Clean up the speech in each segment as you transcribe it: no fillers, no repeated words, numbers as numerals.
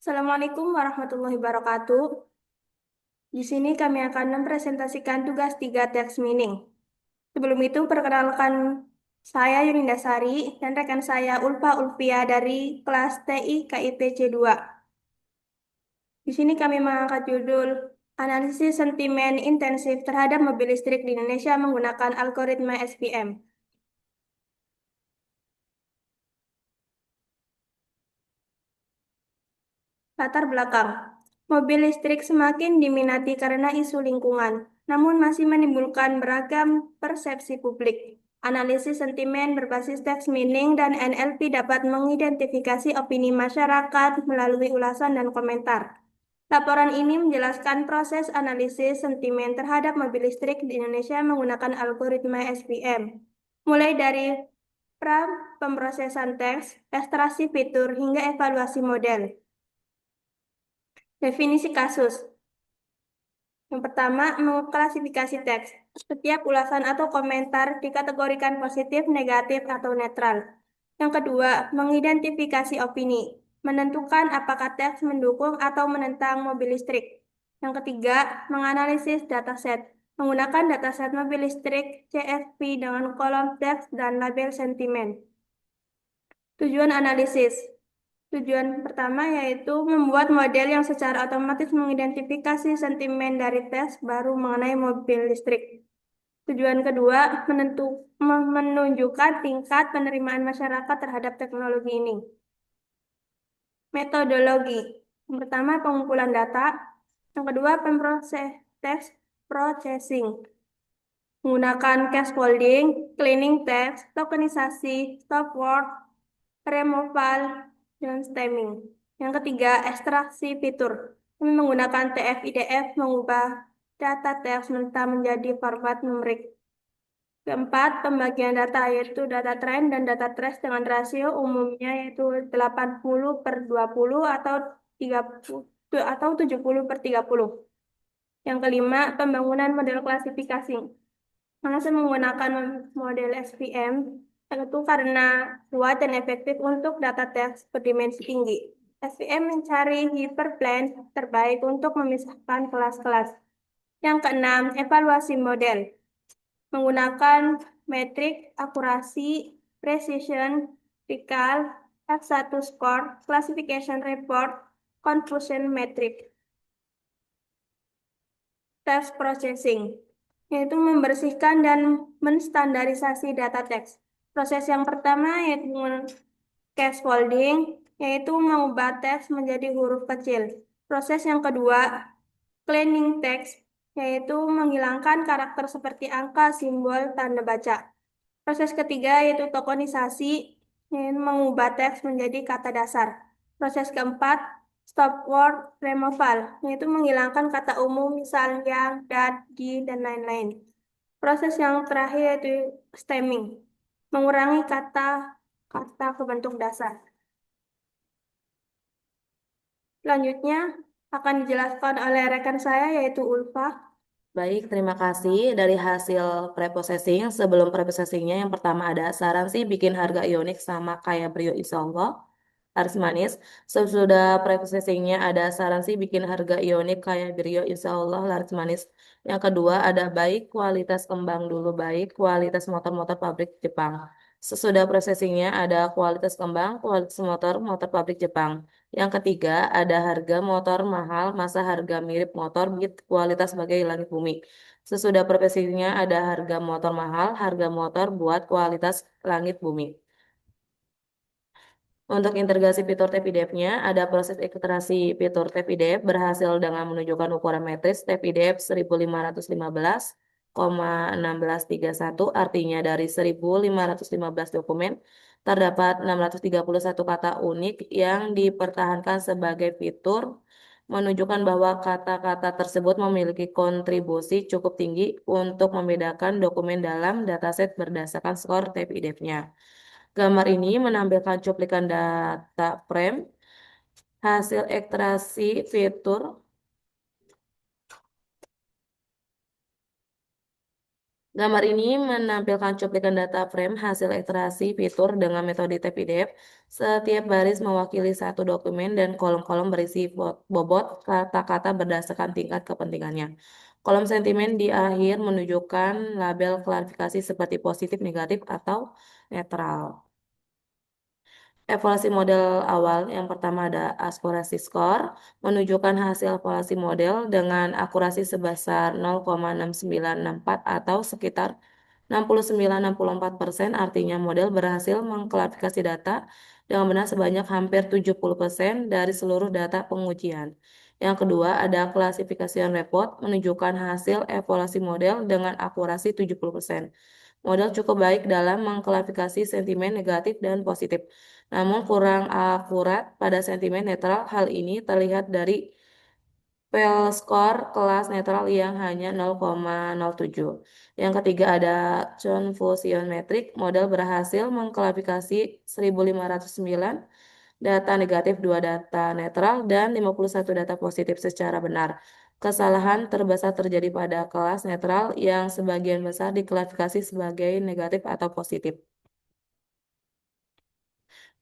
Assalamualaikum warahmatullahi wabarakatuh. Di sini kami akan mempresentasikan tugas 3 teks meaning. Sebelum itu, perkenalkan saya Yuninda Sari dan rekan saya Ulfa Ulfia dari kelas TI KIP C2. Di sini kami mengangkat judul Analisis Sentimen Intensif terhadap Mobil Listrik di Indonesia menggunakan algoritma SPM. Latar belakang. Mobil listrik semakin diminati karena isu lingkungan, namun masih menimbulkan beragam persepsi publik. Analisis sentimen berbasis text meaning dan NLP dapat mengidentifikasi opini masyarakat melalui ulasan dan komentar. Laporan ini menjelaskan proses analisis sentimen terhadap mobil listrik di Indonesia menggunakan algoritma SPM, mulai dari pra pemrosesan teks, ekstraksi fitur, hingga evaluasi model. Definisi kasus. Yang pertama, mengklasifikasi teks. Setiap ulasan atau komentar dikategorikan positif, negatif, atau netral. Yang kedua, mengidentifikasi opini. Menentukan apakah teks mendukung atau menentang mobil listrik. Yang ketiga, menganalisis dataset. Menggunakan dataset mobil listrik CFP dengan kolom teks dan label sentimen. Tujuan analisis. Tujuan pertama yaitu membuat model yang secara otomatis mengidentifikasi sentimen dari tes baru mengenai mobil listrik. Tujuan kedua, menunjukkan tingkat penerimaan masyarakat terhadap teknologi ini. Metodologi. Yang pertama, pengumpulan data. Yang kedua, pemproses text processing. Menggunakan scaffolding, cleaning text, tokenisasi, stop word, removal, dan stemming. Yang ketiga, ekstraksi fitur. Kami menggunakan TF-IDF mengubah data teks mentah menjadi format numerik. Keempat, pembagian data yaitu data trend dan data trace dengan rasio umumnya yaitu 80/20 atau 30 atau 70/30. Yang kelima, pembangunan model klasifikasi. Mengapa menggunakan model SVM? Tentu karena kuat dan efektif untuk data teks berdimensi tinggi. SVM mencari hyperplane terbaik untuk memisahkan kelas-kelas. Yang keenam, evaluasi model. Menggunakan metrik akurasi, precision, recall, F1 score, classification report, confusion metric. Text processing, yaitu membersihkan dan menstandarisasi data teks. Proses yang pertama yaitu scaffolding, yaitu mengubah teks menjadi huruf kecil. Proses yang kedua, cleaning text, yaitu menghilangkan karakter seperti angka, simbol, tanda baca. Proses ketiga yaitu tokenisasi, yaitu mengubah teks menjadi kata dasar. Proses keempat, stop word removal, yaitu menghilangkan kata umum misal yang, dan, di, dan lain-lain. Proses yang terakhir yaitu stemming, mengurangi kata-kata ke bentuk dasar. Selanjutnya akan dijelaskan oleh rekan saya yaitu Ulfa. Baik, terima kasih. Dari hasil preprocessing, sebelum preprocessingnya yang pertama ada saran sih bikin harga ionik sama kayak Brio insya Allah harus manis. Sesudah preprocessingnya ada saran sih bikin harga ionik kayak Brio insya Allah laris manis. Yang kedua ada baik kualitas kembang dulu baik kualitas motor-motor pabrik Jepang. Sesudah processingnya ada kualitas kembang, kualitas motor, motor pabrik Jepang. Yang ketiga, ada harga motor mahal, masa harga mirip motor beat kualitas sebagai langit bumi. Sesudah profesinya ada harga motor mahal, harga motor buat kualitas langit bumi. Untuk integrasi fitur TPDF-nya, ada proses ekstraksi fitur TPDF berhasil dengan menunjukkan ukuran metris TPDF 1515,1631, artinya dari 1515 dokumen, terdapat 631 kata unik yang dipertahankan sebagai fitur, menunjukkan bahwa kata-kata tersebut memiliki kontribusi cukup tinggi untuk membedakan dokumen dalam dataset berdasarkan skor TPDF-nya. Gambar ini menampilkan cuplikan data frame hasil ekstraksi fitur. Gambar ini menampilkan cuplikan data frame hasil ekstraksi fitur dengan metode TPDF. Setiap baris mewakili satu dokumen dan kolom-kolom berisi bobot kata-kata berdasarkan tingkat kepentingannya. Kolom sentimen di akhir menunjukkan label klarifikasi seperti positif, negatif, atau netral. Evaluasi model awal yang pertama ada akurasi skor, menunjukkan hasil evaluasi model dengan akurasi sebesar 0,6964 atau sekitar 69,64%, artinya model berhasil mengklarifikasi data dengan benar sebanyak hampir 70% dari seluruh data pengujian. Yang kedua ada klasifikasi report, menunjukkan hasil evaluasi model dengan akurasi 70%. Model cukup baik dalam mengklarifikasi sentimen negatif dan positif, namun kurang akurat pada sentimen netral. Hal ini terlihat dari PL score kelas netral yang hanya 0,07. Yang ketiga ada confusion metric. Model berhasil mengklarifikasi 1.509 data negatif, 2 data netral, dan 51 data positif secara benar. Kesalahan terbesar terjadi pada kelas netral yang sebagian besar diklarifikasi sebagai negatif atau positif.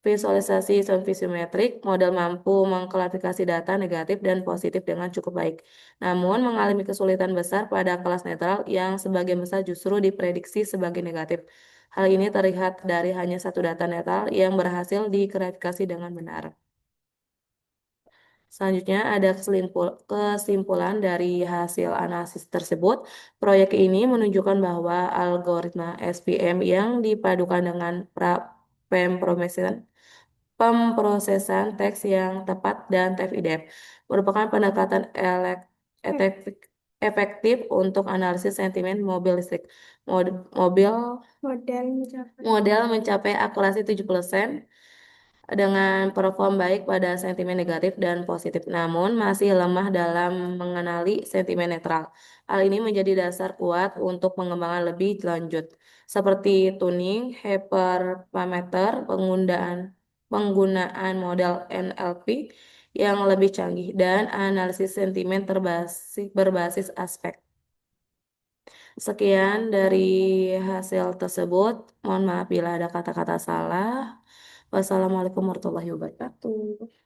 Visualisasi sound visiometrik, model mampu mengklarifikasi data negatif dan positif dengan cukup baik, namun mengalami kesulitan besar pada kelas netral yang sebagian besar justru diprediksi sebagai negatif. Hal ini terlihat dari hanya satu data netral yang berhasil diklarifikasi dengan benar. Selanjutnya ada kesimpulan dari hasil analisis tersebut. Proyek ini menunjukkan bahwa algoritma SVM yang dipadukan dengan pemprosesan teks yang tepat dan TF-IDEF merupakan pendekatan efektif untuk analisis sentimen mobil listrik. Mobil Model mencapai. model mencapai akurasi 70% dengan perform baik pada sentimen negatif dan positif, namun masih lemah dalam mengenali sentimen netral. Hal ini menjadi dasar kuat untuk pengembangan lebih lanjut, seperti tuning, hyperparameter, penggunaan model NLP yang lebih canggih, dan analisis sentimen berbasis aspek. Sekian dari hasil tersebut. Mohon maaf bila ada kata-kata salah. Wassalamualaikum warahmatullahi wabarakatuh.